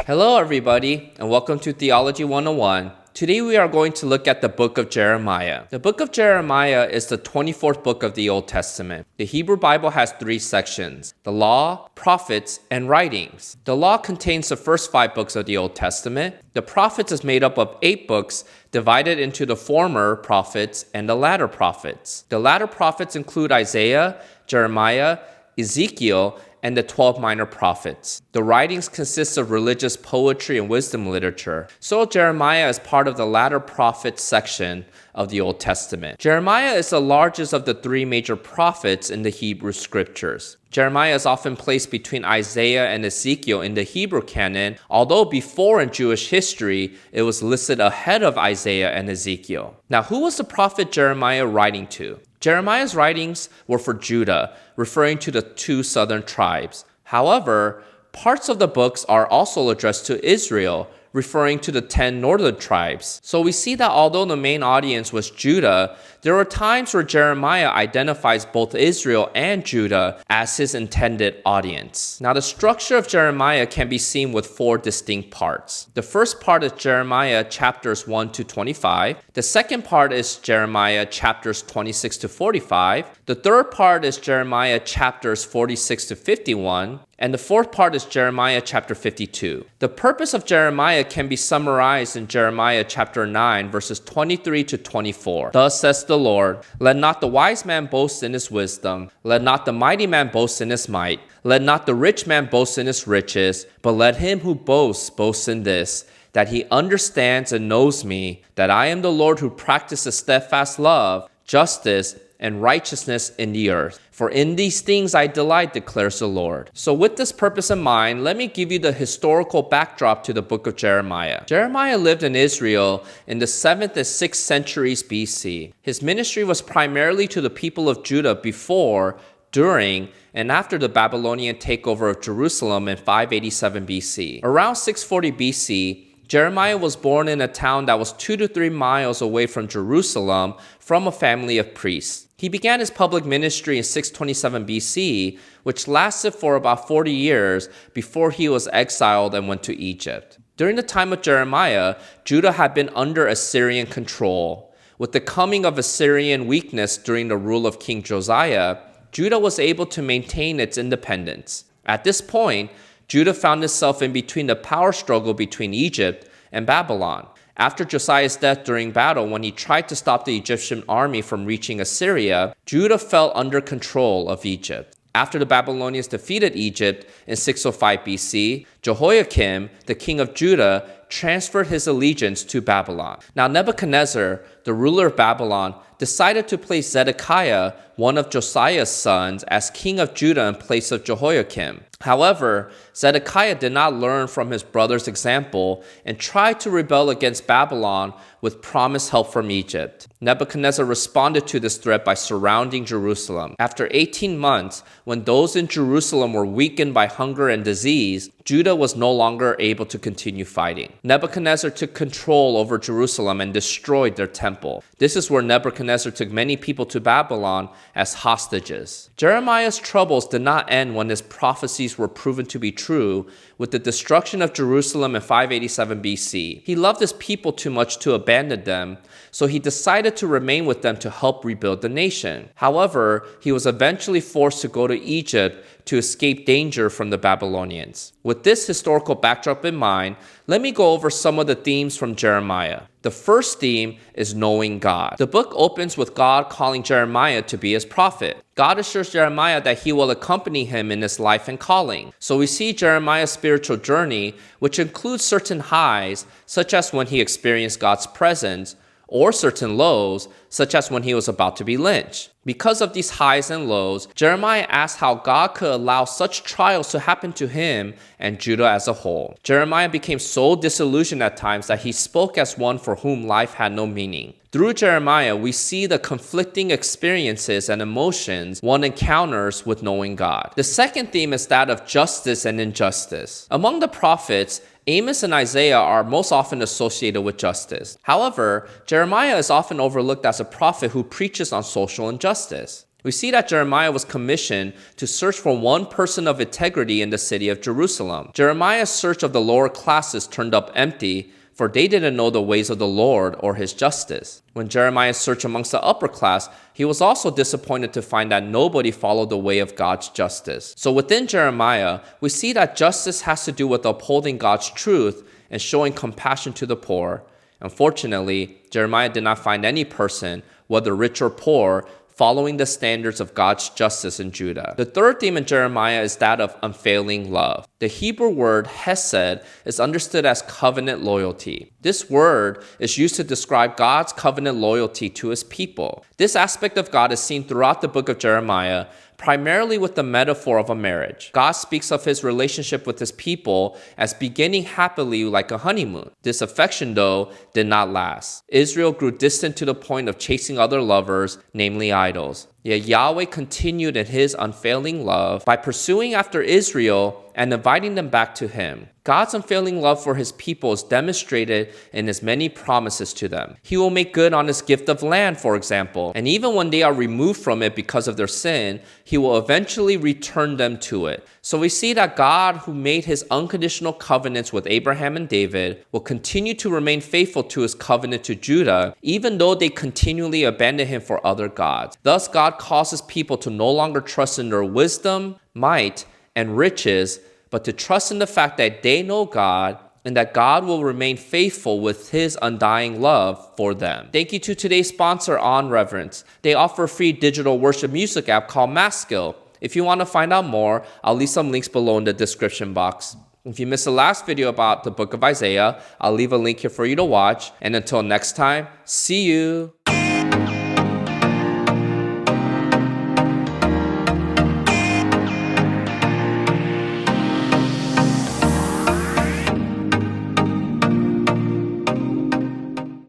Hello, everybody, and welcome to Theology 101. Today we are going to look at the book of Jeremiah. The book of Jeremiah is the 24th book of the Old Testament. The Hebrew Bible has three sections: the law, prophets, and writings. The law contains the first 5 books of the Old Testament. The prophets is made up of 8 books divided into the former prophets and the latter prophets. The latter prophets include Isaiah, Jeremiah, Ezekiel, and the 12 minor prophets. The writings consist of religious poetry and wisdom literature. So Jeremiah is part of the latter prophet section of the Old Testament. Jeremiah is the largest of the 3 major prophets in the Hebrew scriptures. Jeremiah is often placed between Isaiah and Ezekiel in the Hebrew canon, although before in Jewish history, it was listed ahead of Isaiah and Ezekiel. Now, who was the prophet Jeremiah writing to? Jeremiah's writings were for Judah, referring to the 2 southern tribes. However, parts of the books are also addressed to Israel, referring to the 10 northern tribes. So we see that although the main audience was Judah, there were times where Jeremiah identifies both Israel and Judah as his intended audience. Now, the structure of Jeremiah can be seen with 4 distinct parts. The first part is Jeremiah chapters 1 to 25. The second part is Jeremiah chapters 26 to 45. The third part is Jeremiah chapters 46 to 51. And the fourth part is Jeremiah chapter 52. The purpose of Jeremiah can be summarized in Jeremiah chapter 9, verses 23 to 24. Thus says the Lord, let not the wise man boast in his wisdom, let not the mighty man boast in his might, let not the rich man boast in his riches, but let him who boasts boast in this, that he understands and knows me, that I am the Lord who practices steadfast love, justice, and righteousness in the earth. For in these things I delight, declares the Lord. So with this purpose in mind, let me give you the historical backdrop to the book of Jeremiah. Jeremiah lived in Israel in the 7th and 6th centuries BC. His ministry was primarily to the people of Judah before, during, and after the Babylonian takeover of Jerusalem in 587 BC. Around 640 BC, Jeremiah was born in a town that was 2 to 3 miles away from Jerusalem from a family of priests. He began his public ministry in 627 BC, which lasted for about 40 years before he was exiled and went to Egypt. During the time of Jeremiah, Judah had been under Assyrian control. With the coming of Assyrian weakness during the rule of King Josiah, Judah was able to maintain its independence. At this point, Judah found itself in between the power struggle between Egypt and Babylon. After Josiah's death during battle, when he tried to stop the Egyptian army from reaching Assyria, Judah fell under control of Egypt. After the Babylonians defeated Egypt in 605 BC, Jehoiakim, the king of Judah, transferred his allegiance to Babylon. Now Nebuchadnezzar, the ruler of Babylon, decided to place Zedekiah, one of Josiah's sons, as king of Judah in place of Jehoiakim. However, Zedekiah did not learn from his brother's example and tried to rebel against Babylon with promised help from Egypt. Nebuchadnezzar responded to this threat by surrounding Jerusalem. After 18 months, when those in Jerusalem were weakened by hunger and disease, Judah was no longer able to continue fighting. Nebuchadnezzar took control over Jerusalem and destroyed their temple. This is where Nebuchadnezzar took many people to Babylon as hostages. Jeremiah's troubles did not end when his prophecies were proven to be true with the destruction of Jerusalem in 587 BC. He loved his people too much to abandon them, so he decided to remain with them to help rebuild the nation. However, he was eventually forced to go to Egypt to escape danger from the Babylonians. With this historical backdrop in mind, let me go over some of the themes from Jeremiah. The first theme is knowing God. The book opens with God calling Jeremiah to be his prophet. God assures Jeremiah that he will accompany him in his life and calling. So we see Jeremiah's spiritual journey, which includes certain highs, such as when he experienced God's presence, or certain lows, such as when he was about to be lynched. Because of these highs and lows, Jeremiah asked how God could allow such trials to happen to him and Judah as a whole. Jeremiah became so disillusioned at times that he spoke as one for whom life had no meaning. Through Jeremiah, we see the conflicting experiences and emotions one encounters with knowing God. The second theme is that of justice and injustice. Among the prophets, Amos and Isaiah are most often associated with justice. However, Jeremiah is often overlooked as a prophet who preaches on social injustice. We see that Jeremiah was commissioned to search for one person of integrity in the city of Jerusalem. Jeremiah's search of the lower classes turned up empty, for they didn't know the ways of the Lord or his justice. When Jeremiah searched amongst the upper class, he was also disappointed to find that nobody followed the way of God's justice. So within Jeremiah, we see that justice has to do with upholding God's truth and showing compassion to the poor. Unfortunately, Jeremiah did not find any person, whether rich or poor, following the standards of God's justice in Judah. The third theme in Jeremiah is that of unfailing love. The Hebrew word hesed is understood as covenant loyalty. This word is used to describe God's covenant loyalty to his people. This aspect of God is seen throughout the book of Jeremiah, primarily with the metaphor of a marriage. God speaks of his relationship with his people as beginning happily like a honeymoon. This affection, though, did not last. Israel grew distant to the point of chasing other lovers, namely idols. Yet Yahweh continued in his unfailing love by pursuing after Israel and inviting them back to him. God's unfailing love for his people is demonstrated in his many promises to them. He will make good on his gift of land, for example, and even when they are removed from it because of their sin, he will eventually return them to it. So we see that God, who made his unconditional covenants with Abraham and David, will continue to remain faithful to his covenant to Judah, even though they continually abandon him for other gods. Thus, God causes people to no longer trust in their wisdom, might, and riches, but to trust in the fact that they know God and that God will remain faithful with his undying love for them. Thank you to today's sponsor, On Reverence. They offer a free digital worship music app called Maskill. If you want to find out more, I'll leave some links below in the description box. If you missed the last video about the book of Isaiah, I'll leave a link here for you to watch. And until next time, see you.